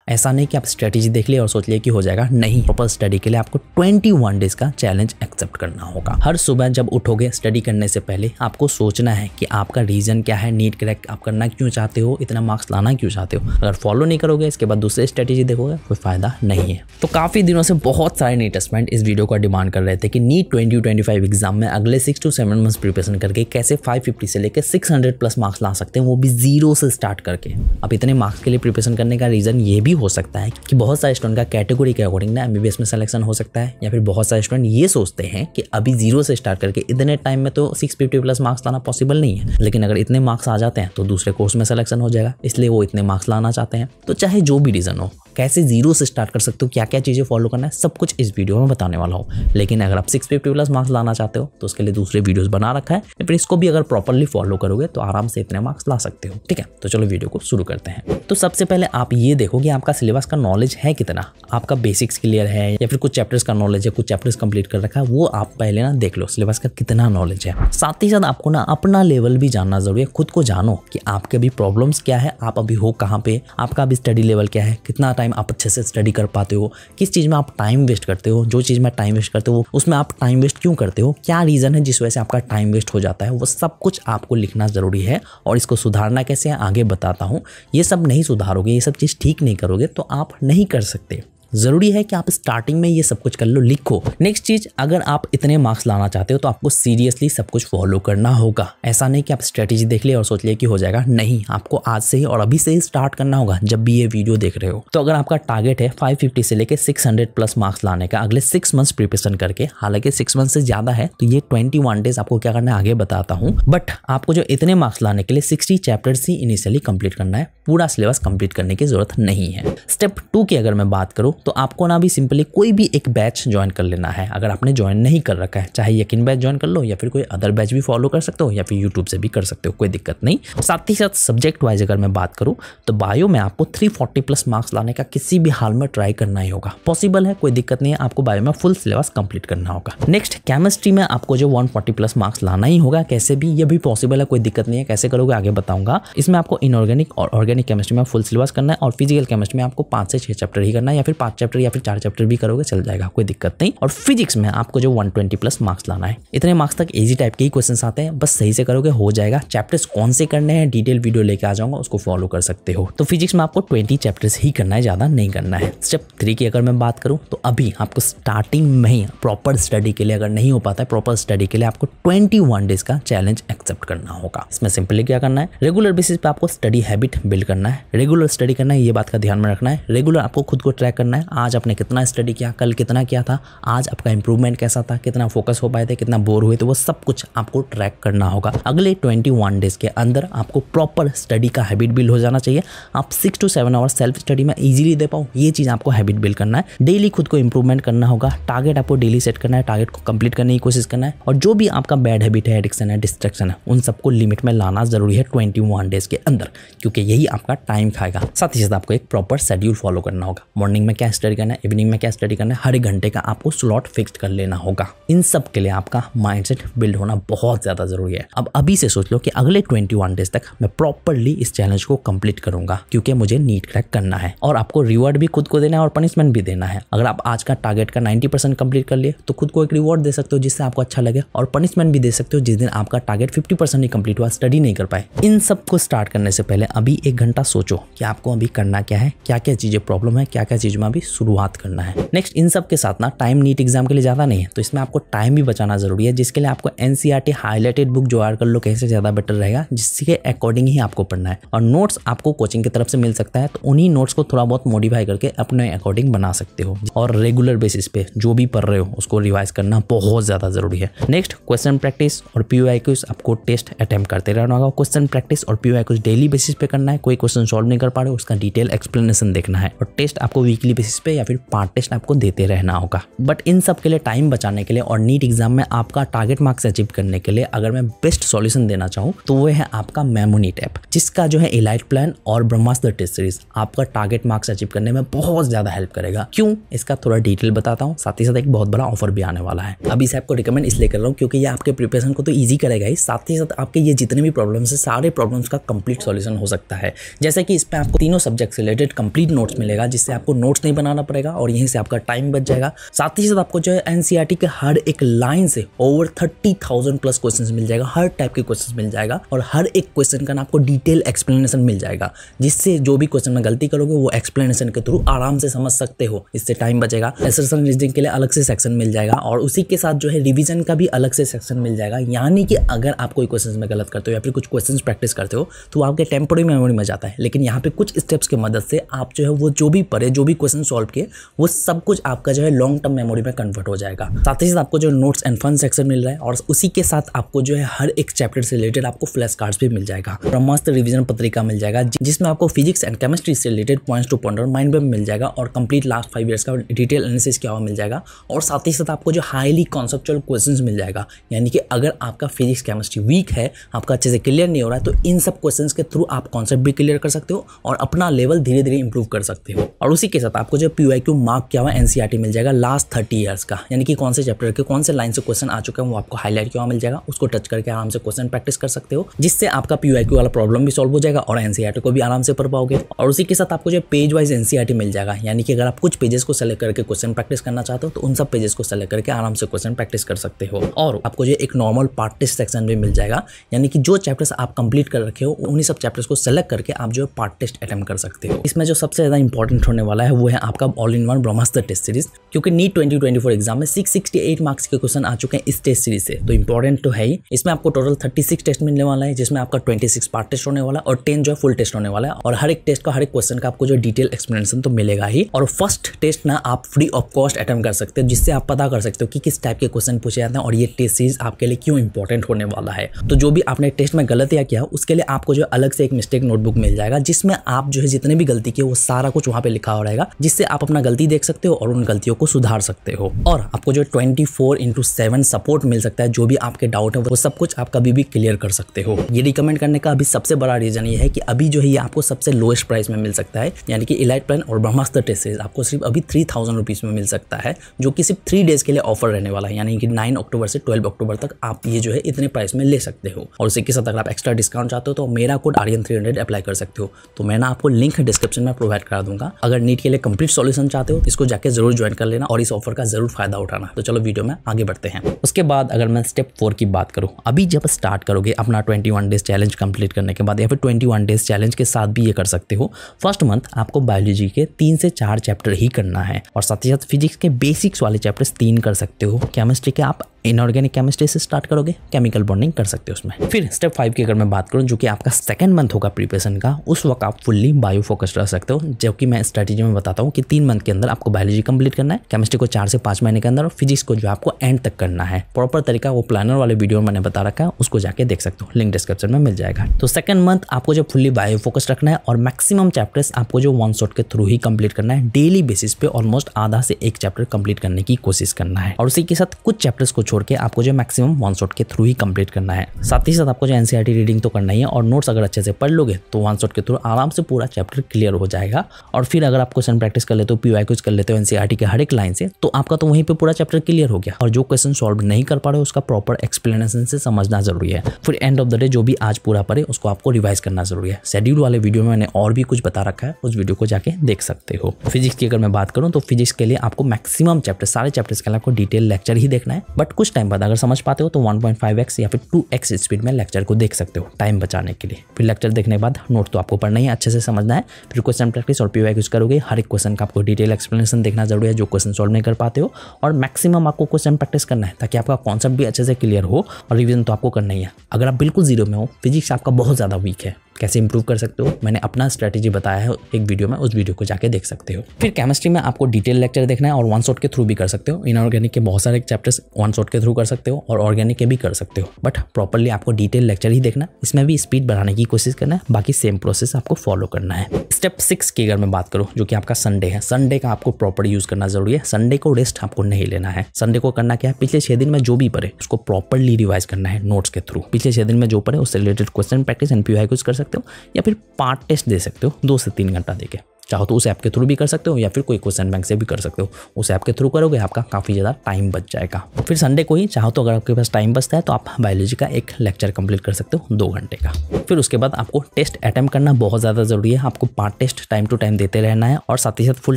ऐसा नहीं कि आप स्ट्रेटेजी देख लिए और सोच लिए कि हो जाएगा, नहीं। प्रॉपर स्टडी के लिए आपको 21 डेज का चैलेंज एक्सेप्ट करना होगा। हर सुबह जब उठोगे स्टडी करने से पहले आपको सोचना है कि आपका रीजन क्या है, नीट क्रैक आप करना क्यों चाहते हो, इतना मार्क्स लाना क्यों चाहते हो। अगर फॉलो नहीं करोगे इसके बाद दूसरी स्ट्रेटेजी देखोगे कोई फायदा नहीं है। तो काफी दिनों से बहुत सारे नीट एस्पिरेंट इस वीडियो का डिमांड कर रहे थे कि नीट 2025 एग्जाम में अगले 6 to 7 मंथ्स प्रिपरेशन करके कैसे 550 से लेकर 600 प्लस मार्क्स ला सकते हैं, वो भी जीरो से स्टार्ट करके। अब इतने मार्क्स के लिए प्रिपरेशन करने का रीजन ये भी हो सकता है कि बहुत सारे स्टूडेंट का कैटेगरी के अकॉर्डिंग ना एमबीबीएस में सिलेक्शन हो सकता है, या फिर बहुत सारे स्टूडेंट ये सोचते हैं कि अभी जीरो से स्टार्ट करके इतने टाइम में तो 650 प्लस मार्क्स लाना पॉसिबल नहीं है, लेकिन अगर इतने मार्क्स आ जाते हैं तो दूसरे कोर्स में सिलेक्शन हो जाएगा, इसलिए वो इतने मार्क्स लाना चाहते हैं। तो चाहे जो भी रीजन हो, कैसे जीरो से स्टार्ट कर सकते हो, क्या क्या चीजें फॉलो करना है, सब कुछ इस वीडियो में बताने वाला हूँ। लेकिन अगर आप 650 प्लस मार्क्स लाना चाहते हो तो उसके लिए दूसरे वीडियोस बना रखा है, फिर इसको भी अगर प्रॉपर्ली फॉलो करोगे तो आराम से इतने मार्क्स ला सकते हो। ठीक है, तो चलो वीडियो को शुरू करते हैं। तो सबसे पहले आप ये देखो कि आपका सिलेबस का नॉलेज है कितना, आपका बेसिक्स क्लियर है या फिर कुछ चैप्टर्स का नॉलेज है, कुछ चैप्टर्स कंप्लीट कर रखा है, वो आप पहले ना देख लो सिलेबस का कितना नॉलेज है। साथ ही साथ आपको ना अपना लेवल भी जानना जरूरी है। खुद को जानो कि आपके अभी प्रॉब्लम्स क्या है, आप अभी हो कहाँ पे, आपका अभी स्टडी लेवल क्या है, कितना टाइम आप अच्छे से स्टडी कर पाते हो, किस चीज में आप टाइम वेस्ट करते हो, जो चीज में टाइम वेस्ट करते हो उसमें आप टाइम वेस्ट क्यों करते हो, क्या रीजन है जिस वजह से आपका टाइम वेस्ट हो जाता है, वो सब कुछ आपको लिखना जरूरी है। और इसको सुधारना कैसे है आगे बताता हूँ। ये सब नहीं सुधारोगे, ये सब चीज ठीक नहीं करोगे तो आप नहीं कर सकते। जरूरी है कि आप स्टार्टिंग में ये सब कुछ कर लो, लिखो। नेक्स्ट चीज, अगर आप इतने मार्क्स लाना चाहते हो तो आपको सीरियसली सब कुछ फॉलो करना होगा। ऐसा नहीं कि आप स्ट्रेटेजी देख लिए और सोच लिए कि हो जाएगा, नहीं। आपको आज से ही और अभी से ही स्टार्ट करना होगा जब भी ये वीडियो देख रहे हो। तो अगर आपका टारगेट है 550 से लेकर 600 प्लस मार्क्स लाने का अगले 6 मंथ्स प्रिपरेशन करके, हालांकि 6 मंथ से ज्यादा है तो ये 21 डेज आपको क्या करना है आगे बताता हूँ। बट आपको जो इतने मार्क्स लाने के लिए 60 चैप्टर्स ही इनिशियली कंप्लीट करना है, पूरा सिलेबस कंप्लीट करने की जरूरत नहीं है। स्टेप 2 की अगर मैं बात करूँ तो आपको ना भी सिंपली कोई भी एक बैच ज्वाइन कर लेना है। अगर आपने ज्वाइन नहीं कर रखा है, चाहे यकीन बैच ज्वाइन कर लो या फिर कोई अदर बैच भी फॉलो कर सकते हो या फिर यूट्यूब से भी कर सकते हो, कोई दिक्कत नहीं। साथ ही साथ सब्जेक्ट वाइज अगर मैं बात करूं तो बायो में आपको 340 प्लस मार्क्स लाने का किसी भी हाल में ट्राई करना ही होगा। पॉसिबल है, कोई दिक्कत नहीं है, आपको बायो में फुल सिलेबस कंप्लीट करना होगा। नेक्स्ट, केमिस्ट्री में आपको जो 140 प्लस मार्क्स लाना ही होगा, कैसे भी, ये भी पॉसिबल है, कोई दिक्कत नहीं है। कैसे करोगे आगे बताऊंगा। इसमें आपको इनऑर्गेनिक और ऑर्गेनिक केमिस्ट्री में फुल सिलेबस करना है और फिजिकल केमिस्ट्री में आपको 5 से 6 चैप्टर ही करना है, या फिर 5 चैप्टर या फिर 4 चैप्टर भी करोगे चल जाएगा, कोई दिक्कत नहीं। और फिजिक्स में आपको जो 120 प्लस मार्क्स लाना है। इतने मार्क्स तक इजी टाइप के ही क्वेश्चंस आते हैं, बस सही से करोगे हो जाएगा। चैप्टर्स कौन से करने हैं डिटेल वीडियो लेके आ जाऊंगा, उसको फॉलो कर सकते हो। तो फिजिक्स में आपको 20 चैप्टर्स ही करना है, ज्यादा नहीं करना है। स्टेप 3 की अगर मैं बात करूं तो अभी आपको स्टार्टिंग में ही प्रॉपर स्टडी के लिए, अगर नहीं हो पाता है प्रॉपर स्टडी के लिए, आपको 21 डेज का चैलेंज एक्सेप्ट करना होगा। इसमें सिंपली क्या करना है, रेगुलर बेसिस पे आपको स्टडी हैबिट बिल्ड करना है, रेगुलर स्टडी करना है, ये बात का ध्यान में रखना है। रेगुलर आपको खुद को ट्रैक करना है, आज आपने कितना स्टडी किया, कल कितना किया था, आज आपका इंप्रूवमेंट कैसा था, कितना फोकस हो पाए थे, कितना बोर हुए थे, वो सब कुछ आपको ट्रैक करना होगा। अगले 21 डेज के अंदर आपको प्रॉपर स्टडी का हैबिट बिल्ड हो जाना चाहिए। आप 6 to 7 आवर्स सेल्फ स्टडी में इजीली दे पाओ, ये चीज आपको हैबिट बिल्ड करना है। डेली खुद को इंप्रूवमेंट करना होगा, टारगेट आपको डेली सेट करना है, टारगेट को कंप्लीट करने की कोशिश करना है। और जो भी आपका बैड हैबिट है, एडिक्शन है, डिस्ट्रैक्शन है, उन सबको लिमिट में लाना जरूरी है 21 डेज के अंदर, क्योंकि यही आपका टाइम खाएगा। साथ ही साथ आपको एक प्रॉपर शेड्यूल फॉलो करना होगा। मॉर्निंग में क्या स्टडी करना है, इवनिंग में क्या स्टडी करना है, हर एक घंटे का आपको स्लॉट फिक्स कर लेना होगा। इन सब के लिए आपका माइंडसेट बिल्ड होना बहुत ज्यादा जरूरी है। अब अभी से सोच लो कि अगले 21 डेज तक मैं प्रॉपर्ली इस चैलेंज को कंप्लीट करूंगा, क्योंकि मुझे नीट क्रैक करना है। और आपको रिवॉर्ड भी खुद को देना है और पनिशमेंट भी देना है। अगर आप आज का टारगेट का 90% कंप्लीट कर लिए तो खुद को एक रिवॉर्ड दे सकते हो जिससे आपको अच्छा लगे, और पनिशमेंट भी दे सकते हो जिस दिन आपका टारगेट 50% ही कंप्लीट हुआ, स्टडी नहीं कर पाए। इन सब को स्टार्ट करने से पहले अभी 1 घंटा सोचो कि आपको अभी करना क्या है, क्या क्या चीजें प्रॉब्लम है, क्या क्या चीज में अभी शुरुआत करना है। नेक्स्ट, इन सब के साथ ना टाइम नीट एग्जाम के लिए ज्यादा नहीं है, तो इसमें आपको टाइम भी बचाना जरूरी है, जिसके लिए आपको एनसीईआरटी हाईलाइटेड बुक जुगाड़ कर लो, कैसे ज्यादा बेटर रहेगा, जिसके अकॉर्डिंग ही आपको पढ़ना है। और नोट्स आपको कोचिंग की तरफ से मिल सकता है, तो उन्हीं नोट्स को थोड़ा बहुत मॉडिफाई करके अपने अकॉर्डिंग बना सकते हो। और रेगुलर बेसिस पे जो भी पढ़ रहे हो उसको रिवाइज करना बहुत ज्यादा जरूरी है। नेक्स्ट, क्वेश्चन प्रैक्टिस और पीओआईक्यूज आपको टेस्ट अटेम्प्ट करते रहना होगा। क्वेश्चन प्रैक्टिस और पीओआईक्यूज डेली बेसिस पे करना है। कोई क्वेश्चन सॉल्व नहीं कर पा रहे हो उसका डिटेल एक्सप्लेनेशन देखना है। और टेस्ट आपको वीकली बेसिस पे या फिर पार्ट टेस्ट आपको देते रहना होगा। बट इन सब के लिए टाइम बचाने के लिए और नीट एग्जाम में आपका टारगेट मार्क्स अचीव करने के लिए अगर मैं बेस्ट सॉल्यूशन देना चाहूँ तो वो है आपका मेमोनीट ऐप, जिसका जो है एलाइट प्लान और ब्रह्मास्त्र टेस्ट सीरीज आपका टारगेट मार्क्स अचीव करने में बहुत ज्यादा हेल्प करेगा। क्यों, इसका थोड़ा डिटेल बताता हूँ। साथ ही साथ एक बहुत बड़ा ऑफर भी आने वाला है। अभी से आपको रिकमेंड इसलिए कर रहा हूँ क्योंकि ये आपके प्रिपरेशन को तो ईजी करेगा ही, साथ ही साथ आपके ये जितने भी प्रॉब्लम्स है सारे प्रॉब्लम्स का कंप्लीट सॉल्यूशन हो सकता है। जैसे कि इस पे आपको तीनों सब्जेक्ट से रिलेटेड कंप्लीट नोट्स मिलेगा, जिससे आपको नोट्स नहीं बनाना पड़ेगा और यहीं से आपका टाइम बच जाएगा। साथ ही साथ आपको जो है एनसीईआरटी के हर एक लाइन से ओवर 30,000 प्लस क्वेश्चंस मिल जाएगा, हर टाइप के क्वेश्चंस मिल जाएगा और हर एक क्वेश्चन का ना आपको डिटेल एक्सप्लेनेशन मिल जाएगा, जिससे जो भी क्वेश्चन में गलती करोगे वो एक्सप्लेनेशन के थ्रू आराम से समझ सकते हो। इससे टाइम बचेगा। असर्शन रीजनिंग के लिए अलग से सेक्शन मिल जाएगा और उसी के साथ जो है रिवीजन का भी अलग से सेक्शन मिल जाएगा। यानी कि अगर आप कोई क्वेश्चन में गलत करते हो या फिर कुछ क्वेश्चन प्रैक्टिस करते हो तो आपके टेम्पोररी मेमोरी में जाता है, लेकिन यहाँ पे कुछ स्टेप्स की मदद से आप जो है वो जो भी पढ़े, जो भी क्वेश्चन सॉल्व किए, वो सब कुछ आपका जो है लॉन्ग टर्म मेमोरी में कन्वर्ट हो जाएगा। साथ ही साथ आपको जो नोट्स एंड फन सेक्शन मिल रहा है और उसी के साथ आपको जो है हर एक चैप्टर से रिलेटेड आपको फ्लैश कार्ड्स भी मिल जाएगा। ब्रह्मास्त्र रिवीजन पत्रिका मिल जाएगा, जिसमें आपको फिजिक्स एंड केमिस्ट्री से related points to pointer mind map मिल जाएगा और कंप्लीट लास्ट 5 इयर्स का डिटेल एनालिसिस किया हुआ मिल जाएगा। और साथ ही साथ आपको जो हाईली कॉन्सेप्चुअल क्वेश्चंस मिल जाएगा, यानी कि अगर आपका फिजिक्स केमिस्ट्री वीक है, आपका अच्छे से क्लियर नहीं हो रहा है, तो इन सब क्वेश्चंस के थ्रू आप कॉन्सेप्ट भी क्लियर कर सकते हो और अपना लेवल धीरे धीरे इंप्रूव कर सकते हो। और उसी के साथ आपको जो PYQ मार्क किया हुआ एनसीईआरटी मिल जाएगा लास्ट 30 इयर्स का, यानी कि कौन से चैप्टर के कौन से लाइन से क्वेश्चन आ चुके हैं वो आपको हाईलाइट किया हुआ मिल जाएगा। उसको टच करके आराम से क्वेश्चन प्रैक्टिस कर सकते हो, जिससे आपका PYQ वाला प्रॉब्लम भी सॉल्व हो जाएगा और एनसीईआरटी को भी आराम से पढ़ पाओगे। और उसी के साथ आपको जो पेज वाइज एनसीईआरटी मिल जाएगा, यानी कि अगर आप कुछ पेजेस को सेलेक्ट करके क्वेश्चन प्रैक्टिस करना चाहते हो तो उन सब पेजेस को सेलेक्ट करके आराम से क्वेश्चन प्रैक्टिस कर सकते हो। और आपको जो एक नॉर्मल पार्ट टेस्ट सेक्शन भी मिल जाएगा, यानी कि जो चैप्टर्स आप कंप्लीट कर रखे हो उन्हीं सब चैप्टर्स को सेलेक्ट करके आप जो है पार्ट टेस्ट अटेम्प्ट कर सकते हो। इसमें जो सबसे ज्यादा इंपॉर्टेंट होने वाला है वो है आपका all in one Brahmastra test series, क्योंकि नीट 2024 एग्जाम में 668 मार्क्स के क्वेश्चन आ चुके हैं इस टेस्ट सीरीज से, तो इंपॉर्टेंट तो है ही। इसमें आपको टोटल 36 टेस्ट मिलने वाला है, जिसमें आपका 26 पार्ट टेस्ट होने वाला है और 10 जो है फुल टेस्ट होने वाला है। और हर एक टेस्ट का, हर एक क्वेश्चन का आपको जो डिटेल एक्सप्लेनेशन तो मिलेगा ही। और फर्स्ट टेस्ट ना आप फ्री ऑफ कॉस्ट अटेम्प्ट कर सकते हो, जिससे आप पता कर सकते हो कि किस टाइप के क्वेश्चन पूछे जाते हैं और ये टेस्ट सीरीज आपके लिए क्यों इंपॉर्टेंट होने वाला है। तो जो भी आपने टेस्ट में गलतियां किया उसके लिए आपको जो अलग से एक मिस्टेक नोटबुक मिल जाएगा, जिसमें आप जो है जितने भी गलती किए वो सारा कुछ वहां पे लिखा हो रहेगा, जिससे आप अपना गलती देख सकते हो और उन गलतियों को सुधार सकते हो। और आपको जो 24/7 सपोर्ट मिल सकता है, जो भी आपके डाउट है वो सब कुछ आप कभी भी क्लियर कर सकते हो। ये रिकमेंड करने का अभी सबसे बड़ा रीजन ये है कि अभी जो है ये आपको सबसे लोएस्ट प्राइस में मिल सकता है, यानी कि इलाइट प्लान और ब्रह्मास्त्र टेस्ट सीरीज आपको सिर्फ अभी 3000 रुपीज में मिल सकता है, जो कि सिर्फ 3 डेज के लिए ऑफर रहने वाला है, यानी कि 9 अक्टूबर से 12 अक्टूबर तक आप ये जो है इतने प्राइस में ले सकते हो। और उसी के साथ अगर आप एक्स्ट्रा डिस्काउंट चाहते हो तो मेरा कोड ARYAN300 अप्लाई कर सकते हो, तो मैं ना आपको लिंक डिस्क्रिप्शन में प्रोवाइड करा दूंगा। अगर नीट के लिए कंप्लीट सॉल्यूशन चाहते हो तो इसको जाके जरूर ज्वाइन कर लेना और इस ऑफर का जरूर फायदा उठाना। तो चलो वीडियो में आगे बढ़ते हैं। उसके बाद अगर मैं स्टेप 4 की बात करूं, अभी जब स्टार्ट करोगे अपना 21 डेज चैलेंज कंप्लीट करने के बाद या फिर 21 डेज चैलेंज के साथ भी ये कर सकते हो। फर्स्ट मंथ आपको बायोलॉजी के 3 से 4 चैप्टर ही करना है और साथ ही साथ फिजिक्स के बेसिक्स वाले चैप्टर्स 3 कर सकते हो। केमिस्ट्री के आप इनऑर्गेनिक केमिस्ट्री से स्टार्ट करोगे, केमिकल बॉन्डिंग कर सकते हो उसमें। फिर स्टेप 5 की अगर मैं बात करूं, जो कि आपका सेकंड मंथ होगा प्रिपरेशन का, उस वक्त आप फुल्ली बायो फोकस्ड रह सकते हो, जबकि मैं स्ट्रेटेजी में बताता हूं कि 3 मंथ के अंदर आपको बायोलॉजी कंप्लीट करना है, केमिस्ट्री को 4 से 5 महीने के अंदर और फिजिक्स को जो आपको एंड तक करना है। प्रॉपर तरीका वो प्लानर वाले वीडियो में मैंने बता रखा है, उसको जाके देख सकते हो, लिंक डिस्क्रिप्शन में मिल जाएगा। तो सेकंड मंथ आपको जो फुल्ली बायो फोकस्ड रखना है और मैक्सिमम चैप्टर्स आपको जो वन शॉट के थ्रू ही कंप्लीट करना है। डेली बेसिस पे ऑलमोस्ट आधा से 1 चैप्टर कंप्लीट करने की कोशिश करना है और उसी के साथ कुछ चैप्टर्स को छोड़ के आपको जो मैक्सिमम वन शॉट के थ्रू ही कंप्लीट करना है। साथ ही साथ आपको जो एनसीईआरटी रीडिंग तो करना ही है और नोट्स अगर अच्छे से पढ़ लोगे तो वन शॉट के थ्रू आराम से पूरा चैप्टर क्लियर हो जाएगा। और फिर अगर आप क्वेश्चन प्रैक्टिस कर लेते हो, PYQ कर लेते हो एनसीईआरटी के हर एक लाइन से, तो आपका तो वहीं पे पूरा चैप्टर क्लियर हो गया। और जो क्वेश्चन सॉल्व नहीं कर पा रहे उसका प्रॉपर एक्सप्लेनेशन से समझना जरूरी है। फिर एंड ऑफ द डे जो भी आज पूरा पढ़े उसको आपको रिवाइज करना जरूरी है। शेड्यूल वाले वीडियो में मैंने और भी कुछ बता रखा है, उस वीडियो को जाके देख सकते हो। फिजिक्स की अगर मैं बात करूं तो फिजिक्स के लिए आपको मैक्सिमम चैप्टर, सारे चैप्टर्स के लिए आपको डिटेल लेक्चर ही देखना है, बट कुछ टाइम बाद अगर समझ पाते हो तो 1.5x या फिर 2x स्पीड में लेक्चर को देख सकते हो टाइम बचाने के लिए। फिर लेक्चर देखने के बाद नोट तो आपको पढ़ना ही है, अच्छे से समझना है। फिर क्वेश्चन प्रैक्टिस और PYQ करोगे, हर एक क्वेश्चन का आपको डिटेल एक्सप्लेनेशन देखना जरूरी है, जो क्वेश्चन सॉल्व नहीं कर पाते हो। और मैक्सिमम आपको क्वेश्चन प्रैक्टिस करना है ताकि आपका कॉन्सेप्ट भी अच्छे से क्लियर हो। और रिवीजन तो आपको करना ही है। अगर आप बिल्कुल जीरो में हो, फिजिक्स आपका बहुत ज़्यादा वीक है, कैसे इंप्रूव कर सकते हो मैंने अपना स्ट्रेटेजी बताया है एक वीडियो में, उस वीडियो को जाके देख सकते हो। फिर केमिस्ट्री में आपको डिटेल लेक्चर देखना है और वन शॉट के थ्रू भी कर सकते हो। इनऑर्गेनिक के बहुत सारे चैप्टर्स वन शॉट के थ्रू कर सकते हो और ऑर्गेनिक के भी कर सकते हो, बट प्रॉपर्ली आपको डिटेल लेक्चर ही देखना है। इसमें भी स्पीड बढ़ाने की कोशिश करना है, बाकी सेम प्रोसेस आपको फॉलो करना है। स्टेप 6 की अगर मैं बात करूँ, जो कि आपका संडे है, संडे का आपको प्रॉपर यूज करना जरूरी है। संडे को रेस्ट आपको नहीं लेना है। संडे को करना क्या है, पिछले 6 दिन में जो भी पढ़े उसको प्रॉपर्ली रिवाइज करना है नोट्स के थ्रू। पिछले 6 दिन में जो पढ़े उससे related question practice and PYQ कर सकते हो या फिर पार्ट टेस्ट दे सकते हो 2 से 3 घंटा देके। चाहो तो उस ऐप के थ्रू भी कर सकते हो या फिर कोई क्वेश्चन बैंक से भी कर सकते हो। उस ऐप के थ्रू करोगे आपका काफ़ी ज़्यादा टाइम बच जाएगा। फिर संडे को ही चाहो तो अगर आपके पास टाइम बचता है तो आप बायोलॉजी का एक लेक्चर कंप्लीट कर सकते हो 2 घंटे का। फिर उसके बाद आपको टेस्ट अटेम्प्ट करना बहुत ज़्यादा ज़रूरी है। आपको 5 टेस्ट टाइम टू टाइम देते रहना है और साथ ही साथ फुल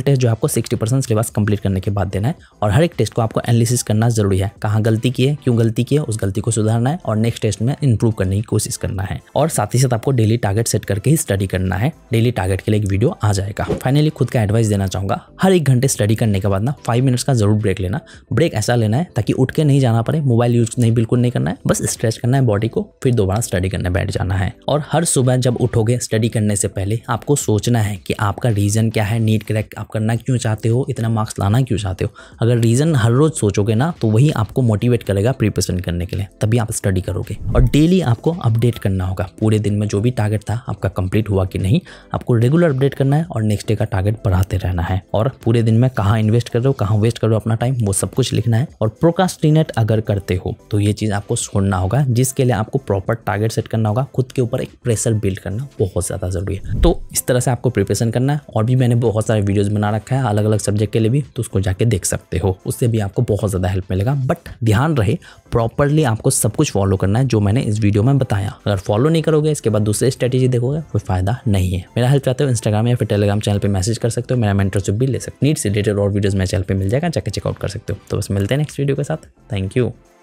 टेस्ट जो आपको 60% सिलेबस कंप्लीट करने के बाद देना है। और हर एक टेस्ट को आपको एनालिसिस करना ज़रूरी है, कहाँ गलती की है, क्यों गलती की है, उस गलती को सुधारना है और नेक्स्ट टेस्ट में इंप्रूव करने की कोशिश करना है। और साथ ही साथ आपको डेली टारगेट सेट करके ही स्टडी करना है। डेली टारगेट के लिए एक वीडियो आ जाएगा। फाइनली खुद का एडवाइस देना चाहूँगा, हर 1 घंटे स्टडी करने के बाद ना 5 मिनट्स का जरूर ब्रेक लेना। ब्रेक ऐसा लेना है ताकि उठ के नहीं जाना पड़े, मोबाइल यूज नहीं बिल्कुल नहीं करना है, बस स्ट्रेच करना है बॉडी को, फिर दोबारा स्टडी करने बैठ जाना है। और हर सुबह जब उठोगे स्टडी करने से पहले आपको सोचना है कि आपका रीजन क्या है, नीट क्रैक आप करना क्यों चाहते हो, इतना मार्क्स लाना क्यों चाहते हो। अगर रीजन हर रोज सोचोगे ना तो वही आपको मोटिवेट करेगा प्रिपरेशन करने के लिए, तभी आप स्टडी करोगे। और डेली आपको अपडेट करना होगा, पूरे दिन में जो भी टारगेट था आपका कंप्लीट हुआ कि नहीं, आपको रेगुलर अपडेट करना है और नेक्स्ट डे का टारगेट बढ़ाते रहना है। और पूरे दिन में कहाँ इन्वेस्ट कर रहे हो, कहाँ वेस्ट कर रहे हो अपना टाइम, वो सब कुछ लिखना है। और प्रोक्रास्टिनेट अगर करते हो तो ये चीज आपको छोड़ना होगा, जिसके लिए आपको प्रॉपर टारगेट सेट करना होगा। खुद के ऊपर एक प्रेशर बिल्ड करना बहुत ज्यादा जरूरी है। तो इस तरह से आपको प्रिपरेशन करना है। और भी मैंने बहुत सारे वीडियोस बना रखा है अलग अलग सब्जेक्ट के लिए भी, तो उसको जाके देख सकते हो, उससे भी आपको बहुत ज्यादा हेल्प मिलेगा। बट ध्यान रहे प्रॉपरली आपको सब कुछ फॉलो करना है जो मैंने इस वीडियो में बताया। अगर फॉलो नहीं करोगे इसके बाद दूसरी स्ट्रेटेजी देखोगे, कोई फायदा नहीं है। मेरा हेल्प चाहते हो इंस्टाग्राम या फिर टेलीग्राम चैनल पे मैसेज कर सकते हो, मेरा मेंटरशिप भी ले सकते हो। नीट से रिलेटेड और वीडियोस मेरे चैनल पे मिल जाएगा, जाके चेकआउट कर सकते हो। तो बस मिलते हैं नेक्स्ट वीडियो के साथ। Thank you.